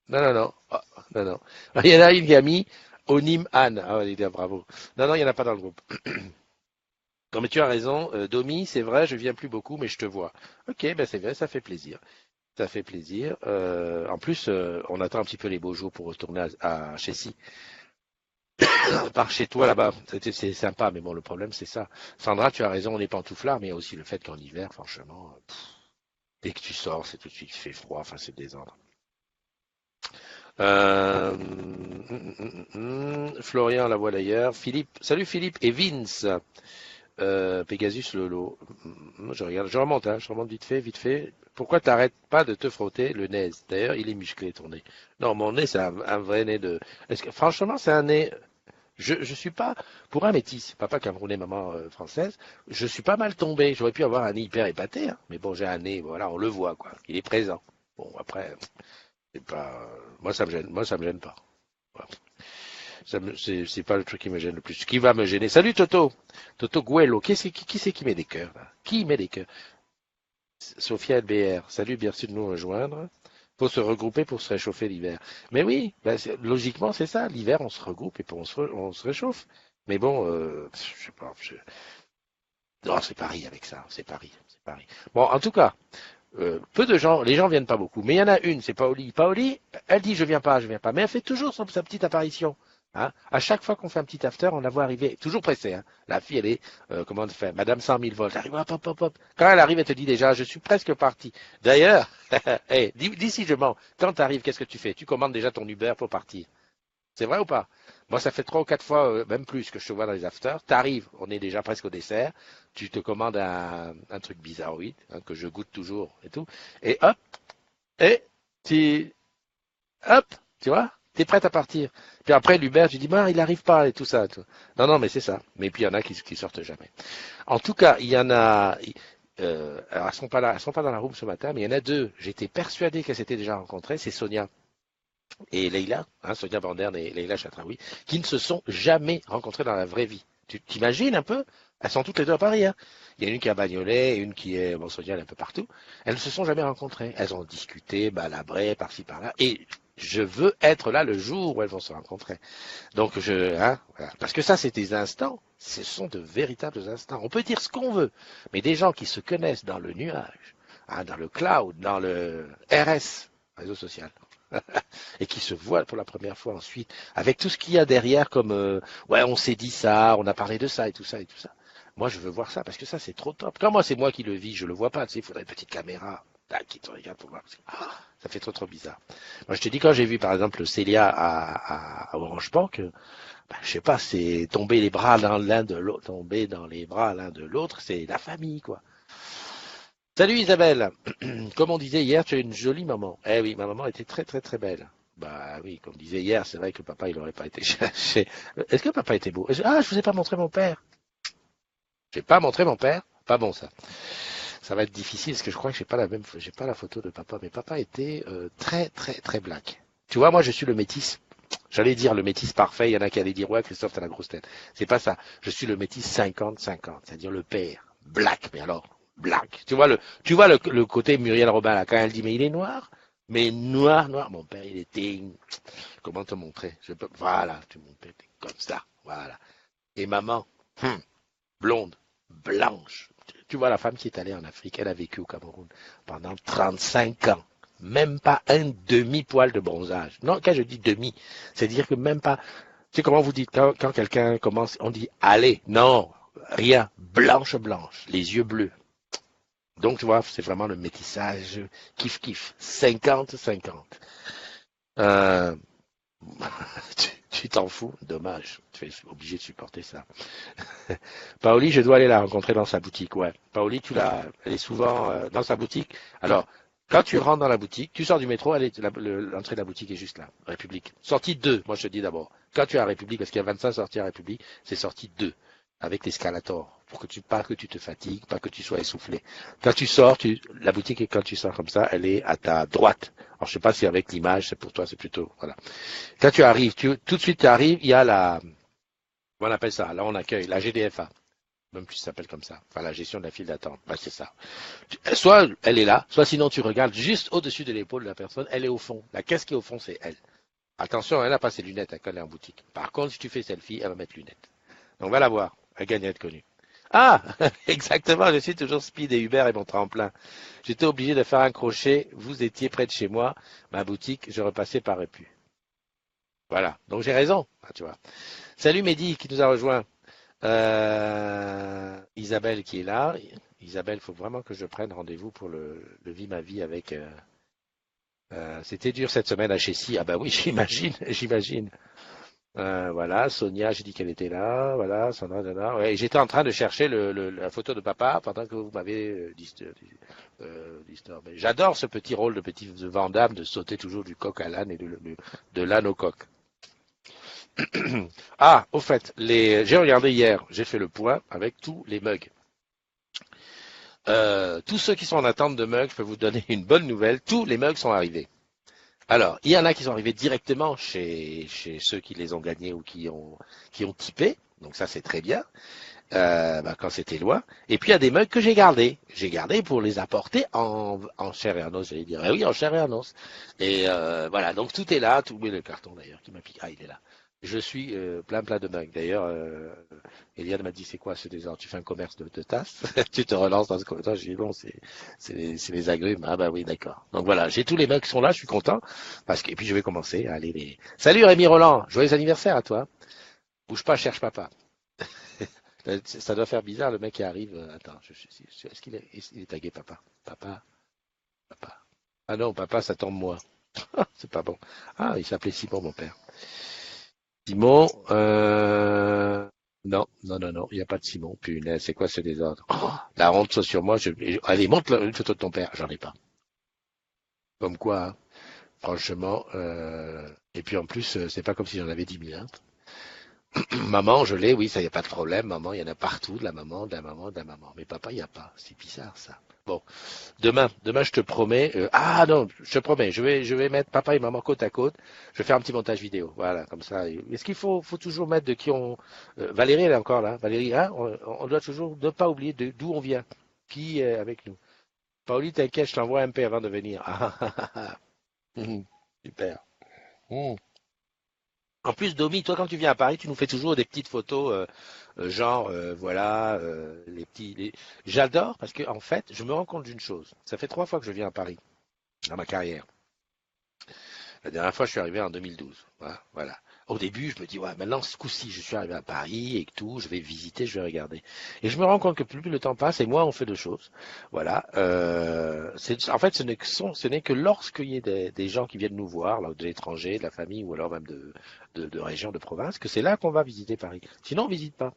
Non. Ah, non. Il y en a une qui a mis Onim Anne. Ah ouais, bravo. Non, il n'y en a pas dans le groupe. Non, mais tu as raison. Domi, c'est vrai, je viens plus beaucoup, mais je te vois. Ok, ben c'est vrai, ça fait plaisir. Ça fait plaisir. En plus, on attend un petit peu les beaux jours pour retourner à Chessy. Par chez toi là-bas, c'est sympa, mais bon, le problème c'est ça. Sandra, tu as raison, on est pantouflards, mais il y a aussi le fait qu'en hiver, franchement, dès que tu sors, c'est tout de suite, il fait froid, enfin c'est désordre. Florian la voit d'ailleurs. Philippe, salut Philippe et Vince. Pegasus Lolo. Je remonte vite fait. Pourquoi t'arrêtes pas de te frotter le nez? D'ailleurs, il est musclé ton nez. Non, mon nez, c'est un vrai nez de. Franchement, c'est un nez. Je suis pas pour un métis, papa camerounais, maman française. Je suis pas mal tombé. J'aurais pu avoir un nez hyper épaté, hein. Mais bon, j'ai un nez, voilà, on le voit quoi. Il est présent. Bon, après, c'est pas. Moi, ça me gêne. Moi, ça me gêne pas. Voilà. C'est pas le truc qui me gêne le plus. Ce qui va me gêner. Salut Toto. Toto Guello. Qui c'est qui met des cœurs là? Qui met des cœurs? Sophia LBR. Salut, merci de nous rejoindre. Faut se regrouper pour se réchauffer l'hiver. Mais oui, ben logiquement c'est ça. L'hiver on se regroupe et puis on se réchauffe. Mais bon, je sais pas. Non, c'est Paris avec ça. C'est Paris. Bon, en tout cas, peu de gens, les gens viennent pas beaucoup. Mais il y en a une, c'est Paoli. Paoli, elle dit je viens pas. Mais elle fait toujours sa petite apparition. Hein. À chaque fois qu'on fait un petit after, on la voit arriver, toujours pressée. Hein. La fille, elle est, comment on fait, Madame 100 000 volts. Elle arrive, hop, hop, hop, hop. Quand elle arrive, elle te dit déjà, je suis presque parti. D'ailleurs, hey, dis si je mens. Quand tu arrives, qu'est-ce que tu fais? Tu commandes déjà ton Uber pour partir. C'est vrai ou pas? Moi, ça fait 3 ou 4 fois, même plus, que je te vois dans les afters. Tu arrives, on est déjà presque au dessert. Tu te commandes un truc bizarroïde, hein, que je goûte toujours et tout. Et hop, et tu, hop, tu vois, t'es prête à partir. Puis après, l'Uber, tu dis, bah, il n'arrive pas et tout ça. Tout. Non, non, mais c'est ça. Mais puis il y en a qui sortent jamais. En tout cas, il y en a. Alors elles sont pas là, elles sont pas dans la room ce matin, mais il y en a deux. J'étais persuadé qu'elles s'étaient déjà rencontrées. C'est Sonia et Leïla, hein, Sonia Banderne et Leïla Chatraoui, qui ne se sont jamais rencontrées dans la vraie vie. Tu t'imagines un peu? Elles sont toutes les deux à Paris. Hein. Il y a une qui est à Bagnolet et une qui est, bon, Sonia, elle est un peu partout. Elles ne se sont jamais rencontrées. Elles ont discuté, balabré, par-ci, par-là. Et je veux être là le jour où elles vont se rencontrer. Donc, voilà. Parce que ça, c'est des instants. Ce sont de véritables instants. On peut dire ce qu'on veut. Mais des gens qui se connaissent dans le nuage, hein, dans le cloud, dans le RS, réseau social, et qui se voient pour la première fois ensuite, avec tout ce qu'il y a derrière comme ouais, on s'est dit ça, on a parlé de ça et tout ça et tout ça. Moi, je veux voir ça parce que ça, c'est trop top. Quand moi, c'est moi qui le vis, je le vois pas. Tu sais, il faudrait une petite caméra qui te regarde pour voir. Ça fait trop bizarre. Moi, je te dis, quand j'ai vu par exemple Célia à Orange Bank, ben, je sais pas, c'est tomber les bras l'un de l'autre, tomber dans les bras l'un de l'autre, c'est la famille, quoi. Salut Isabelle. Comme on disait hier, tu as une jolie maman. Eh oui, ma maman était très très très belle. Bah oui, comme on disait hier, c'est vrai que papa il aurait pas été cherché. Est-ce que papa était beau? Ah, je vous ai pas montré mon père. J'ai pas montré mon père. Pas bon ça. Ça va être difficile parce que je crois que j'ai pas la photo de papa. Mais papa était très très très black. Tu vois, moi je suis le métis. J'allais dire le métis parfait. Il y en a qui allaient dire ouais, Christophe t'as la grosse tête. C'est pas ça. Je suis le métis 50-50, c'est-à-dire le père black. Mais alors black. Tu vois le côté Muriel Robin là quand elle dit mais il est noir. Mais noir, noir. Mon père il était. Comment te montrer? Voilà, mon père était comme ça. Voilà. Et maman, blonde, blanche. Tu vois la femme qui est allée en Afrique, elle a vécu au Cameroun pendant 35 ans. Même pas un demi-poil de bronzage. Non, quand je dis demi, c'est-à-dire que même pas. Tu sais comment vous dites quand quelqu'un commence, on dit allez, non, rien, blanche, blanche, les yeux bleus. Donc tu vois, c'est vraiment le métissage, kiff, 50-50. Euh, tu t'en fous, dommage, tu es obligé de supporter ça. Paoli, je dois aller la rencontrer dans sa boutique, ouais. Paoli, elle est souvent dans sa boutique. Alors, quand tu rentres dans la boutique, tu sors du métro, l'entrée de la boutique est juste là, République. Sortie 2, moi je te dis d'abord. Quand tu es à République, parce qu'il y a 25 sorties à République, c'est sortie 2, avec l'escalator, pour que pas que tu te fatigues, pas que tu sois essoufflé. Quand tu sors, la boutique, quand tu sors comme ça, elle est à ta droite. Alors je sais pas si avec l'image, c'est pour toi, c'est plutôt, voilà. Quand tu arrives, tout de suite tu arrives, il y a on appelle ça, là on accueille, la GDFA. Même plus ça s'appelle comme ça. Enfin, la gestion de la file d'attente. Bah, c'est ça. Soit elle est là, soit sinon tu regardes juste au-dessus de l'épaule de la personne, elle est au fond. La caisse qui est au fond, c'est elle. Attention, elle n'a pas ses lunettes, elle est en boutique. Par contre, si tu fais selfie, elle va mettre lunettes. Donc va la voir. Elle gagne à être connue. Ah, exactement, je suis toujours Speed et Uber et mon tremplin. J'étais obligé de faire un crochet, vous étiez près de chez moi, ma boutique, je repassais par Répu. Voilà, donc j'ai raison, tu vois. Salut Mehdi qui nous a rejoint. Isabelle qui est là. Isabelle, il faut vraiment que je prenne rendez-vous pour le Vie ma vie avec. C'était dur cette semaine à Chessy. Ah bah oui, j'imagine. Voilà, Sonia, j'ai dit qu'elle était là. Voilà, Sandra, ouais, j'étais en train de chercher la photo de papa pendant que vous m'avez disturbé. J'adore ce petit rôle de Van Damme de sauter toujours du coq à l'âne et de l'âne au coq. Ah, au fait, j'ai regardé hier, j'ai fait le point avec tous les mugs. Tous ceux qui sont en attente de mugs, je peux vous donner une bonne nouvelle, tous les mugs sont arrivés. Alors, il y en a qui sont arrivés directement chez ceux qui les ont gagnés ou qui ont typé, donc ça c'est très bien, quand c'était loin. Et puis il y a des mugs que j'ai gardés. J'ai gardé pour les apporter en chair et en os, j'allais dire. Eh oui, en chair et en os. Et voilà, donc tout est là, tout le carton d'ailleurs qui m'a piqué. Ah, il est là. Je suis plein de mugs. D'ailleurs, Eliane m'a dit, c'est quoi ce désordre? Tu fais un commerce de tasses? Tu te relances dans ce commerce? J'ai dit, non, c'est les agrumes. Ah bah oui, d'accord. Donc voilà, j'ai tous les mugs qui sont là, je suis content. Et puis je vais commencer à aller les... Salut Rémi Roland, joyeux anniversaire à toi. Bouge pas, cherche papa. Ça doit faire bizarre, le mec qui arrive. Attends, est-ce il est tagué papa? Papa, papa. Ah non, papa, ça tombe moi. C'est pas bon. Ah, il s'appelait Simon, mon père. Simon, non, il n'y a pas de Simon. Punaise, c'est quoi ce désordre? Oh, la honte soit sur moi. Allez, montre une photo de ton père. J'en ai pas. Comme quoi, hein, franchement. Et puis en plus, c'est pas comme si j'en avais 10 000. Hein. Maman, je l'ai, oui, ça y a pas de problème. Maman, il y en a partout, de la maman, de la maman, de la maman. Mais papa, il n'y a pas. C'est bizarre ça. Bon, demain, je te promets. Ah non, je te promets, je vais mettre papa et maman côte à côte. Je vais faire un petit montage vidéo, voilà, comme ça. Est-ce qu'il faut toujours mettre de qui on. Valérie, elle est encore là. Valérie, hein, on doit toujours ne pas oublier d'où on vient, qui est avec nous. Pauli, t'inquiète, je t'envoie un MP avant de venir. Super. Hum. En plus, Domi, toi, quand tu viens à Paris, tu nous fais toujours des petites photos, genre, voilà, les petits. J'adore parce que, en fait, je me rends compte d'une chose. Ça fait 3 fois que je viens à Paris dans ma carrière. La dernière fois, je suis arrivé en 2012. Voilà. Au début, je me dis, ouais, maintenant, ce coup-ci, je suis arrivé à Paris et que tout, je vais visiter, je vais regarder. Et je me rends compte que plus le temps passe et moins on fait de choses. Voilà. En fait, ce n'est que lorsqu'il y a des gens qui viennent nous voir, là, de l'étranger, de la famille ou alors même de régions, de province, que c'est là qu'on va visiter Paris. Sinon, on visite pas.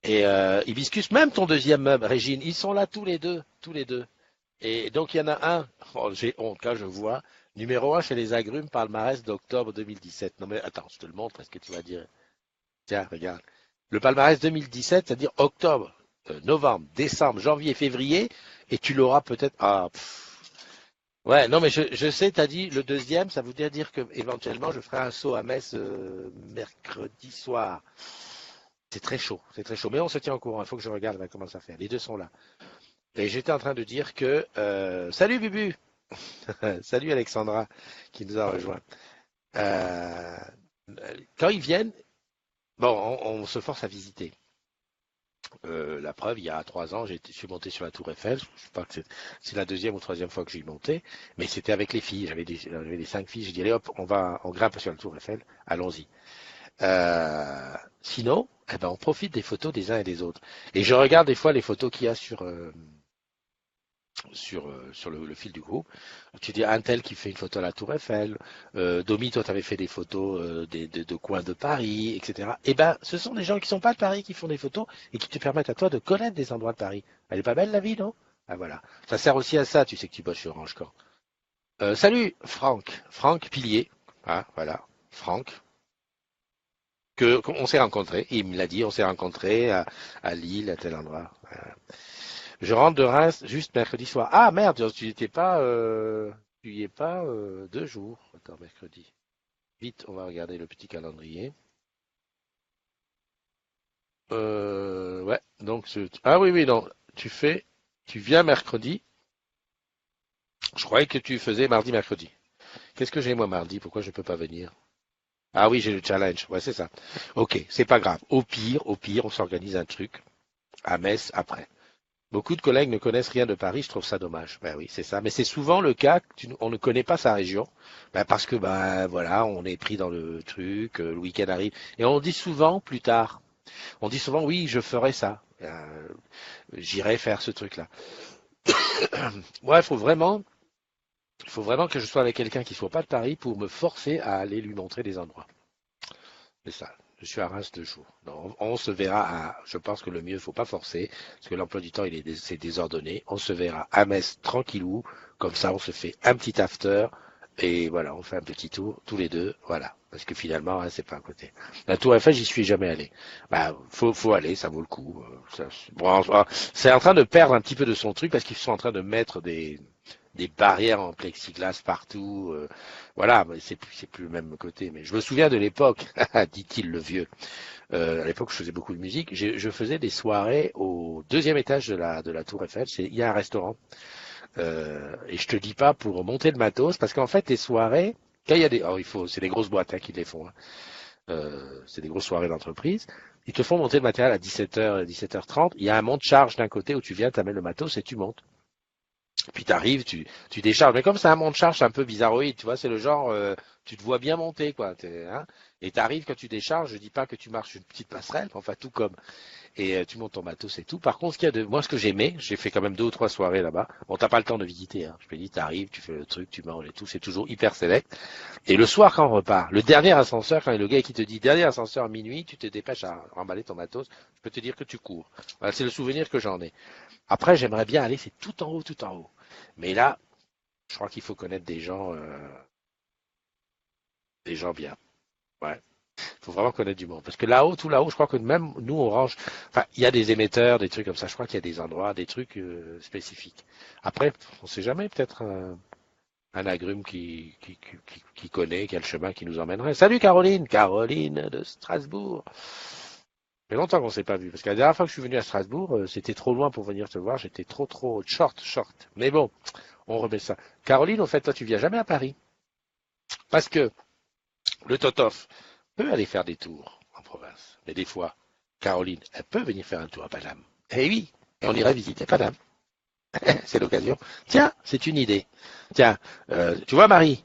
Et Hibiscus, même ton deuxième meuble, Régine, ils sont là tous les deux, tous les deux. Et donc il y en a un, oh, j'ai honte, là je vois, numéro un chez les agrumes, palmarès d'octobre 2017. Non mais attends, je te le montre, est-ce que tu vas dire? Tiens, regarde. Le palmarès 2017, c'est-à-dire octobre, novembre, décembre, janvier, février, et tu l'auras peut-être. Ah, ouais, non mais je sais, t'as dit le deuxième, ça voudrait dire que éventuellement je ferai un saut à Metz mercredi soir. C'est très chaud, c'est très chaud. Mais on se tient au courant, il faut que je regarde comment ça fait. Les deux sont là. Et j'étais en train de dire que salut Bubu, salut Alexandra qui nous a rejoint. Euh, Quand ils viennent, bon, on se force à visiter. La preuve, il y a 3 ans, je suis monté sur la Tour Eiffel. Je sais pas que c'est la deuxième ou troisième fois que j'y montais, mais c'était avec les filles. J'avais des 5 filles. J'ai dit allez hop, on grimpe sur la Tour Eiffel. Allons-y. Sinon, eh ben, on profite des photos des uns et des autres. Et je regarde des fois les photos qu'il y a sur le fil du groupe. Tu dis un tel qui fait une photo à la Tour Eiffel, Domi, toi tu avais fait des photos de coins de Paris, etc. Eh ben, ce sont des gens qui sont pas de Paris qui font des photos et qui te permettent à toi de connaître des endroits de Paris. Elle est pas belle la vie, non? Ah voilà. Ça sert aussi à ça, tu sais que tu bosses sur Orange Corps. Salut Franck Pilier. Ah, voilà, Franck. Qu'on s'est rencontrés, il me l'a dit, on s'est rencontrés à Lille, à tel endroit. Je rentre de Reims juste mercredi soir. Ah merde, tu y es pas 2 jours. Attends, mercredi. Vite, on va regarder le petit calendrier. Ouais, donc ah oui, oui, non, tu viens mercredi. Je croyais que tu faisais mardi, mercredi. Qu'est-ce que j'ai moi mardi? Pourquoi je peux pas venir? Ah oui, j'ai le challenge. Ouais, c'est ça. Ok, c'est pas grave. Au pire, on s'organise un truc à Metz après. Beaucoup de collègues ne connaissent rien de Paris, je trouve ça dommage. Ben oui, c'est ça. Mais c'est souvent le cas, on ne connaît pas sa région, ben parce que ben voilà, on est pris dans le truc, le week-end arrive, et on dit souvent plus tard. On dit souvent oui, je ferai ça, j'irai faire ce truc-là. Moi, il faut vraiment que je sois avec quelqu'un qui soit pas de Paris pour me forcer à aller lui montrer des endroits. C'est ça. Je suis à Reims 2 jours. Non, on se verra je pense que le mieux, faut pas forcer, parce que l'emploi du temps, c'est désordonné. On se verra à Metz tranquillou. Comme ça, on se fait un petit after. Et voilà, on fait un petit tour, tous les deux. Voilà. Parce que finalement, hein, c'est pas à côté. La Tour Eiffel, j'y suis jamais allé. Bah, faut aller, ça vaut le coup. Bon, c'est en train de perdre un petit peu de son truc parce qu'ils sont en train de mettre des barrières en plexiglas partout. Voilà, mais c'est plus le même côté. Mais je me souviens de l'époque, dit-il le vieux. À l'époque, je faisais beaucoup de musique. Je faisais des soirées au deuxième étage de la Tour Eiffel. Il y a un restaurant. Et je te dis pas pour monter le matos, parce qu'en fait, les soirées, quand il y a c'est des grosses boîtes hein, qui les font. Hein. c'est des grosses soirées d'entreprise. Ils te font monter le matériel à 17h, 17h30. Il y a un monte-charge d'un côté où tu viens, t'amènes le matos et tu montes. Puis t'arrives, tu décharges. Mais comme c'est un monte-charge un peu bizarroïde, tu vois, c'est le genre, tu te vois bien monter, quoi. Hein, et t'arrives quand tu décharges, je dis pas que tu marches une petite passerelle, mais enfin tout comme. Et tu montes ton matos et tout. Par contre, moi, ce que j'aimais, j'ai fait quand même 2 ou 3 soirées là-bas. Bon, t'as pas le temps de visiter, hein. Je te dis, t'arrives, tu fais le truc, tu manges et tout. C'est toujours hyper select. Et le soir, quand on repart, le dernier ascenseur, quand il y a le gars qui te dit dernier ascenseur à minuit, tu te dépêches à remballer ton matos. Je peux te dire que tu cours. Voilà, c'est le souvenir que j'en ai. Après, j'aimerais bien aller, c'est tout en haut, tout en haut. Mais là, je crois qu'il faut connaître des gens bien. Ouais. Il faut vraiment connaître du monde. Parce que là-haut, tout là-haut, je crois que même nous, on range. Enfin, il y a des émetteurs, des trucs comme ça. Je crois qu'il y a des endroits, des trucs spécifiques. Après, on sait jamais, peut-être un agrume qui connaît, qui a le chemin qui nous emmènerait. Salut Caroline! Caroline de Strasbourg. Ça fait longtemps qu'on ne s'est pas vu. Parce que la dernière fois que je suis venu à Strasbourg, c'était trop loin pour venir te voir. J'étais trop short. Mais bon, on remet ça. Caroline, en fait, toi, tu viens jamais à Paris. Parce que le Totof peut aller faire des tours en province. Mais des fois, Caroline, elle peut venir faire un tour à Paname. Eh oui, et on irait visiter Paname. C'est l'occasion. Tiens, c'est une idée. Tiens, tu vois, Marie,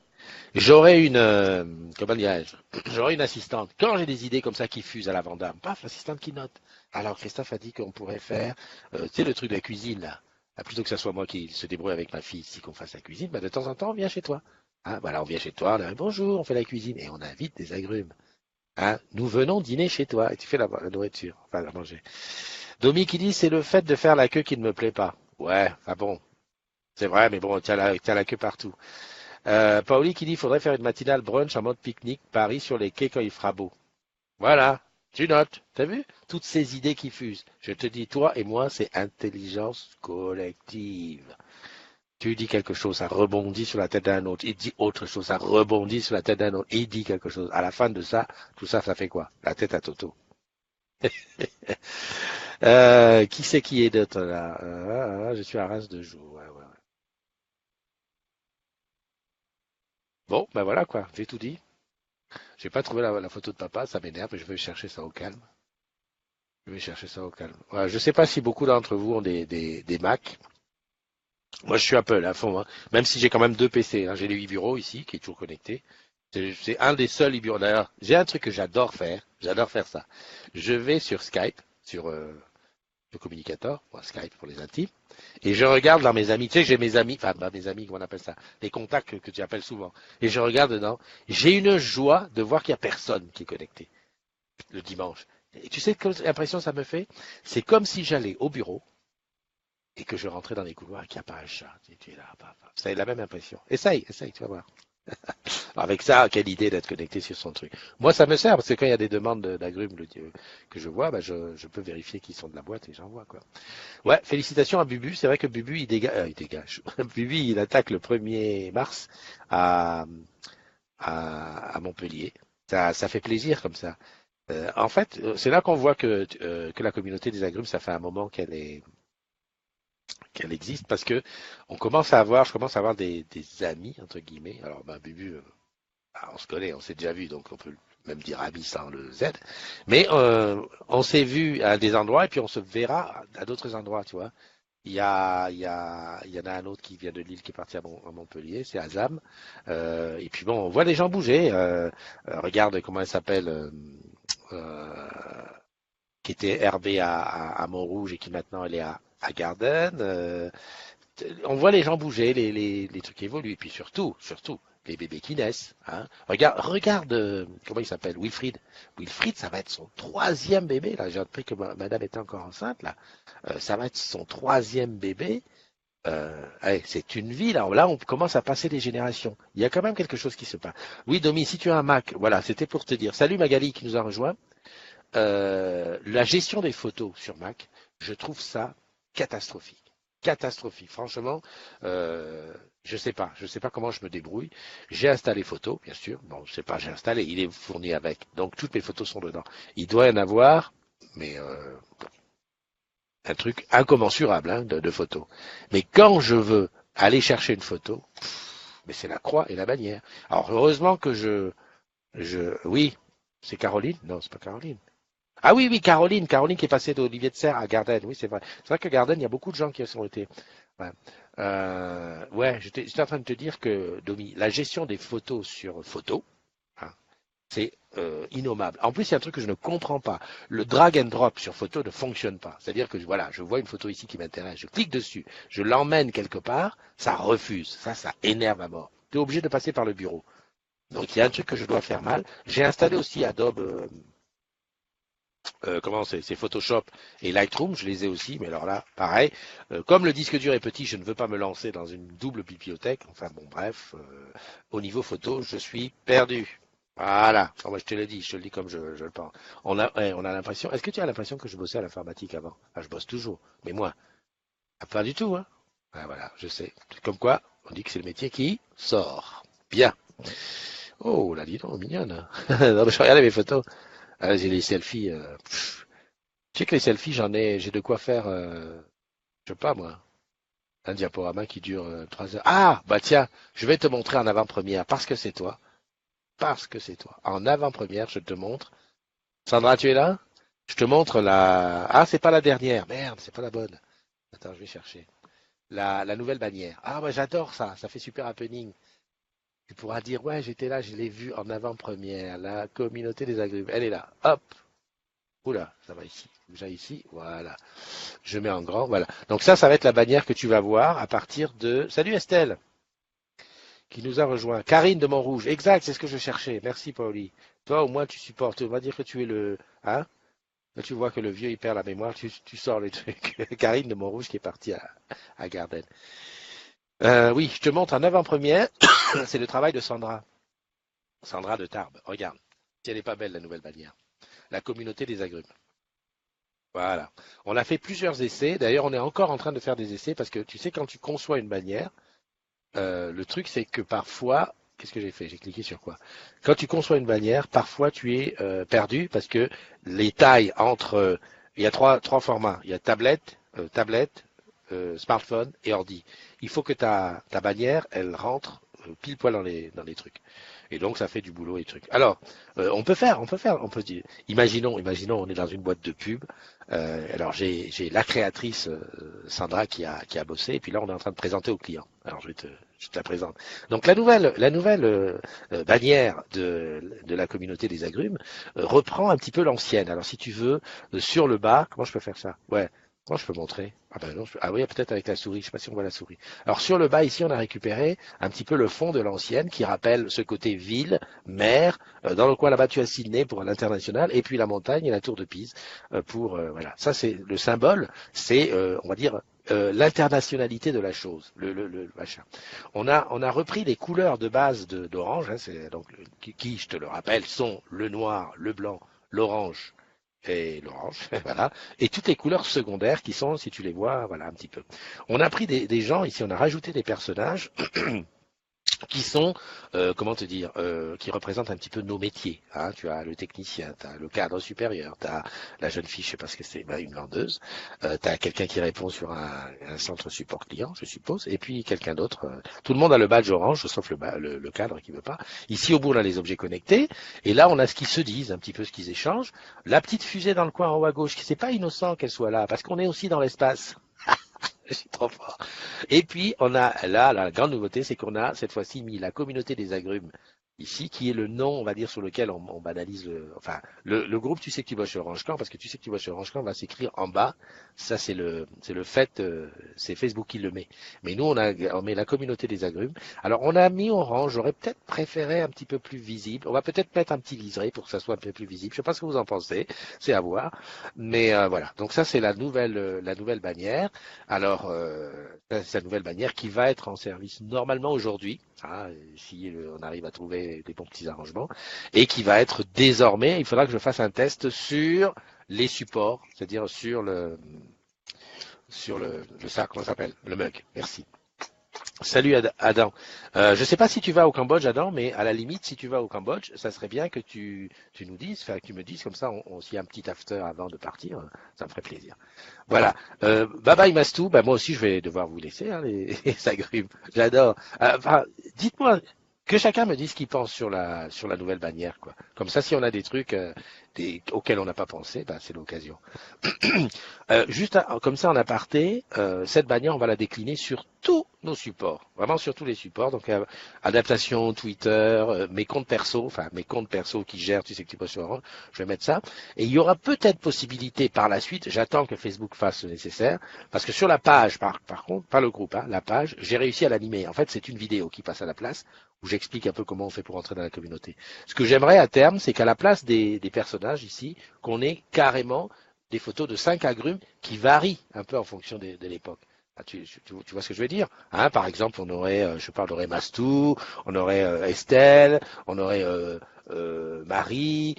j'aurais comment dirais-je, j'aurais une assistante. Quand j'ai des idées comme ça qui fusent à la Vandame, paf, l'assistante qui note. Alors Christophe a dit qu'on pourrait faire, tu sais, le truc de la cuisine là. Ah, plutôt que ce soit moi qui se débrouille avec ma fille, si qu'on fasse la cuisine, bah, de temps en temps, on vient chez toi. Hein, voilà, on vient chez toi, on dit bonjour, on fait la cuisine et on invite des agrumes. Hein, nous venons dîner chez toi et tu fais la nourriture, enfin la manger. Domi qui dit c'est le fait de faire la queue qui ne me plaît pas. Ouais, ah bon, c'est vrai, mais bon, tiens la queue partout. Paoli qui dit il faudrait faire une matinale brunch en mode pique-nique, Paris sur les quais quand il fera beau. Voilà, tu notes, t'as vu? Toutes ces idées qui fusent. Je te dis, toi et moi, c'est intelligence collective. Tu dis quelque chose, ça rebondit sur la tête d'un autre. Il dit autre chose, ça rebondit sur la tête d'un autre. Il dit quelque chose. À la fin de ça, tout ça, ça fait quoi? La tête à Toto. Qui c'est qui est d'autre là? Je suis à Reims 2 jours. Ouais. Bon, ben voilà quoi, j'ai tout dit. J'ai pas trouvé la photo de papa, ça m'énerve, je vais chercher ça au calme. Je vais chercher ça au calme. Voilà, je sais pas si beaucoup d'entre vous ont des Mac. Moi, je suis Apple à fond, hein. Même si j'ai quand même 2 PC. Hein. J'ai les 8 bureaux ici, qui est toujours connecté. C'est un des seuls bureaux. D'ailleurs, j'ai un truc que j'adore faire. J'adore faire ça. Je vais sur Skype, sur le communicateur, Skype pour les intimes, et je regarde dans mes amis. Tu sais, j'ai mes amis, enfin, mes amis, comment on appelle ça, les contacts que tu appelles souvent. Et je regarde dedans. J'ai une joie de voir qu'il n'y a personne qui est connecté le dimanche. Et tu sais quelle impression ça me fait? C'est comme si j'allais au bureau et que je rentrais dans les couloirs et qu'il n'y a pas un chat. Tu es là, ça a la même impression. Essaye, tu vas voir. Avec ça, quelle idée d'être connecté sur son truc. Moi, ça me sert parce que quand il y a des demandes d'agrumes que je vois, bah, je peux vérifier qu'ils sont de la boîte et j'envoie quoi. Ouais, félicitations à Bubu. C'est vrai que Bubu, il dégage. Bubu, il attaque le 1er mars à, à Montpellier. Ça fait plaisir comme ça. En fait, c'est là qu'on voit que la communauté des agrumes, ça fait un moment qu'elle existe parce que je commence à avoir des amis entre guillemets. Alors, ben, Bubu, on se connaît, on s'est déjà vu, donc on peut même dire amis sans le Z. Mais on s'est vu à des endroits et puis on se verra à d'autres endroits, tu vois. Il y en a un autre qui vient de Lille qui est parti à Montpellier, c'est Azam. Et puis bon, on voit les gens bouger. Regarde comment elle s'appelle. Euh, qui était RB à Montrouge et qui maintenant elle est à Garden. On voit les gens bouger, les trucs évoluent. Et puis surtout, les bébés qui naissent. Hein. Regarde, comment il s'appelle? Wilfried. Wilfried, ça va être son 3e bébé. Là, j'ai appris que madame était encore enceinte. Là, ça va être son 3e bébé. Allez, c'est une vie là. On commence à passer des générations. Il y a quand même quelque chose qui se passe. Oui, Domi, si tu as un Mac, voilà, c'était pour te dire. Salut Magali qui nous a rejoint. La gestion des photos sur Mac, je trouve ça catastrophique. Catastrophique. Franchement, je sais pas comment je me débrouille. J'ai installé photo, bien sûr. Bon, je sais pas, j'ai installé, il est fourni avec. Donc toutes mes photos sont dedans. Il doit y en avoir, mais un truc incommensurable hein, de photos. Mais quand je veux aller chercher une photo, mais c'est la croix et la bannière. Alors heureusement que oui, C'est Caroline? Non, c'est pas Caroline. Ah oui, oui, Caroline, Caroline qui est passée d'Olivier de Serres à Garden. Oui, c'est vrai. C'est vrai que Garden, il y a beaucoup de gens qui y sont été. Ouais, ouais, j'étais en train de te dire que, Domi, la gestion des photos sur photo, hein, c'est innommable. En plus, il y a un truc que je ne comprends pas. Le drag and drop sur photo ne fonctionne pas. C'est-à-dire que voilà, je vois une photo ici qui m'intéresse, je clique dessus, je l'emmène quelque part, ça refuse. Ça énerve à mort. Tu es obligé de passer par le bureau. Donc il y a un truc que je dois faire mal. J'ai installé aussi Adobe, comment c'est Photoshop et Lightroom, je les ai aussi, mais alors là, pareil. Comme le disque dur est petit, je ne veux pas me lancer dans une double bibliothèque. Enfin bon, bref, au niveau photo, je suis perdu. Voilà. Oh, moi, je te l'ai dit, je te le dis comme je le pense. On a l'impression. Est-ce que tu as l'impression que je bossais à l'informatique avant? Ah, je bosse toujours, mais moi, pas du tout, hein. Ah, voilà, je sais. Comme quoi, on dit que c'est le métier qui sort. Bien. Oh, là, dis donc, mignonne. Non, mais je regardais mes photos. Ah, j'ai les selfies. Tu sais que les selfies, j'ai de quoi faire, je sais pas moi, un diaporama qui dure 3 heures. Ah, bah tiens, je vais te montrer en avant-première parce que c'est toi. Parce que c'est toi. En avant-première, je te montre. Sandra, tu es là? Je te montre la. Ah, c'est pas la dernière. Merde, c'est pas la bonne. Attends, je vais chercher. La nouvelle bannière. Ah, moi j'adore ça. Ça fait super happening. Tu pourras dire, ouais, j'étais là, je l'ai vue en avant-première. La communauté des agrumes. Elle est là. Hop. Oula, ça va ici. Déjà ici. Voilà. Je mets en grand. Voilà. Donc ça va être la bannière que tu vas voir à partir de. Salut Estelle, qui nous a rejoint. Karine de Montrouge. Exact, c'est ce que je cherchais. Merci, Pauli. Toi, au moins, tu supportes. On va dire que tu es le. Hein? Là, tu vois que le vieux, il perd la mémoire. Tu sors les trucs. Karine de Montrouge qui est partie à Garden. Oui, je te montre en avant-première. C'est le travail de Sandra. Sandra de Tarbes. Regarde. Si elle n'est pas belle, la nouvelle bannière. La communauté des agrumes. Voilà. On a fait plusieurs essais. D'ailleurs, on est encore en train de faire des essais parce que tu sais, quand tu conçois une bannière, le truc, c'est que parfois, qu'est-ce que j'ai fait? J'ai cliqué sur quoi? Quand tu conçois une bannière, parfois tu es perdu parce que les tailles entre, il y a trois formats. Il y a tablette, smartphone et ordi. Il faut que ta bannière, elle rentre pile poil dans les trucs. Et donc ça fait du boulot et trucs. Alors, on peut dire, imaginons, on est dans une boîte de pub. Alors j'ai la créatrice Sandra qui a bossé, et puis là on est en train de présenter au client. Alors je te la présente. Donc la nouvelle bannière de la communauté des agrumes reprend un petit peu l'ancienne. Alors si tu veux, sur le bas, comment je peux faire ça? Ouais. Comment je peux montrer? Ah ben non, ah oui, peut-être avec la souris. Je sais pas si on voit la souris. Alors sur le bas ici, on a récupéré un petit peu le fond de l'ancienne qui rappelle ce côté ville, mer. Dans le coin là-bas, tu as Sydney pour l'international, et puis la montagne et la tour de Pise pour voilà. Ça c'est le symbole, c'est on va dire l'internationalité de la chose, le machin. On a repris les couleurs de base d'Orange, hein, c'est donc qui, je te le rappelle, sont le noir, le blanc, l'orange et l'orange, voilà, et toutes les couleurs secondaires qui sont, si tu les vois, voilà un petit peu. On a pris des gens ici, on a rajouté des personnages qui sont, comment te dire, qui représentent un petit peu nos métiers. Hein. Tu as le technicien, tu as le cadre supérieur, tu as la jeune fille, je sais pas ce que c'est, une vendeuse, tu as quelqu'un qui répond sur un centre support client, je suppose, et puis quelqu'un d'autre. Tout le monde a le badge orange, sauf le cadre qui veut pas. Ici, au bout, on a les objets connectés, et là, on a ce qu'ils se disent, un petit peu ce qu'ils échangent. La petite fusée dans le coin en haut à gauche, c'est pas innocent qu'elle soit là, parce qu'on est aussi dans l'espace. Je suis trop fort. Et puis, on a là, la grande nouveauté, c'est qu'on a cette fois-ci mis la communauté des agrumes ici, qui est le nom, on va dire, sur lequel on banalise le groupe, tu sais que tu vas chez Orange-Can, parce que tu sais que tu vas chez Orange-Can, va s'écrire en bas. Ça, c'est le fait, c'est Facebook qui le met. Mais nous, on met la communauté des agrumes. Alors, on a mis orange, j'aurais peut-être préféré un petit peu plus visible. On va peut-être mettre un petit liseré pour que ça soit un peu plus visible. Je sais pas ce que vous en pensez. C'est à voir. Mais, voilà. Donc ça, c'est la nouvelle bannière. Alors, c'est la nouvelle bannière qui va être en service normalement aujourd'hui. Hein, si on arrive à trouver des bons petits arrangements, et qui va être désormais, il faudra que je fasse un test sur les supports, c'est-à-dire sur le sac, comment ça s'appelle? Le mug. Merci. Salut Adam. Je ne sais pas si tu vas au Cambodge, Adam, mais à la limite, si tu vas au Cambodge, ça serait bien que tu nous dises, enfin que tu me dises, comme ça, s'il y a un petit after avant de partir, ça me ferait plaisir. Voilà. Bye bye Mastou. Bah, moi aussi, je vais devoir vous laisser, hein, les agrumes. J'adore. Dites-moi, Que chacun me dise ce qu'il pense sur la nouvelle bannière, quoi. Comme ça, si on a des trucs auxquels on n'a pas pensé, bah, c'est l'occasion. Comme ça en aparté, cette bannière, on va la décliner sur tous nos supports, vraiment sur tous les supports. Donc adaptation Twitter, mes comptes perso, enfin mes comptes perso qui gèrent, tu sais que tu postes sur Orange, je vais mettre ça. Et il y aura peut-être possibilité par la suite, j'attends que Facebook fasse le nécessaire, parce que sur la page, par contre, pas le groupe, hein, la page, j'ai réussi à l'animer. En fait, c'est une vidéo qui passe à la place, où j'explique un peu comment on fait pour entrer dans la communauté. Ce que j'aimerais à terme, c'est qu'à la place des personnages ici, qu'on ait carrément des photos de 5 agrumes qui varient un peu en fonction de l'époque. Ah, tu vois ce que je veux dire, hein? Par exemple, on aurait, on aurait Mastou, on aurait Estelle, on aurait Marie,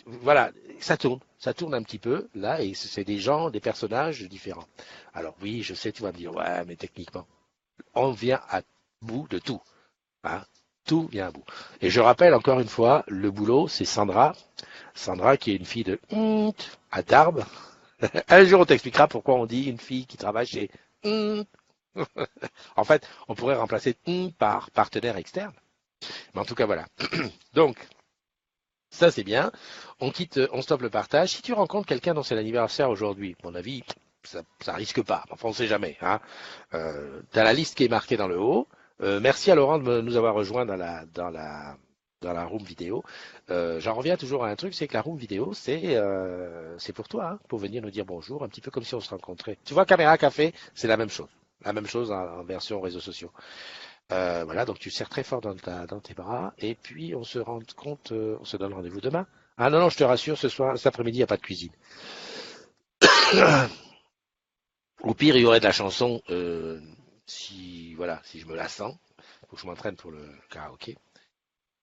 voilà, ça tourne un petit peu là, et c'est des gens, des personnages différents. Alors oui, je sais, tu vas me dire, ouais, mais techniquement, on vient à bout de tout, hein? Tout vient à bout. Et je rappelle encore une fois, le boulot, c'est Sandra, qui est une fille de à Tarbes. Un jour, on t'expliquera pourquoi on dit une fille qui travaille chez En fait, on pourrait remplacer par partenaire externe. Mais en tout cas, voilà. Donc, ça c'est bien. On stoppe le partage. Si tu rencontres quelqu'un dont c'est l'anniversaire aujourd'hui, à mon avis, ça risque pas. Enfin, on ne sait jamais. Hein. Tu as la liste qui est marquée dans le haut. Merci à Laurent de nous avoir rejoints dans la room vidéo. J'en reviens toujours à un truc, c'est que la room vidéo, c'est pour toi, hein, pour venir nous dire bonjour, un petit peu comme si on se rencontrait. Tu vois, Caméra Café, c'est la même chose. La même chose en version réseaux sociaux. Voilà, donc tu serres très fort dans tes bras, et puis on se rend compte, on se donne rendez-vous demain. Ah non, non, je te rassure, cet après-midi, il n'y a pas de cuisine. Au pire, il y aurait de la chanson, si je me la sens. Faut que je m'entraîne pour le karaoké.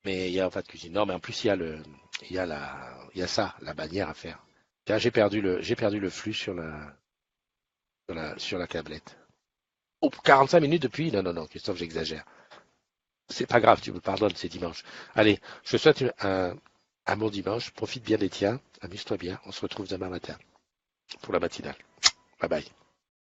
Mais il n'y a pas de cuisine. Non, mais en plus, il y a ça, la bannière à faire. Tiens, j'ai perdu le flux sur la tablette. Oh, 45 minutes depuis? Non, non, non, Christophe, j'exagère. C'est pas grave, tu me pardonnes, c'est dimanche. Allez, je te souhaite un bon dimanche. Profite bien des tiens. Amuse-toi bien. On se retrouve demain matin pour la matinale. Bye bye.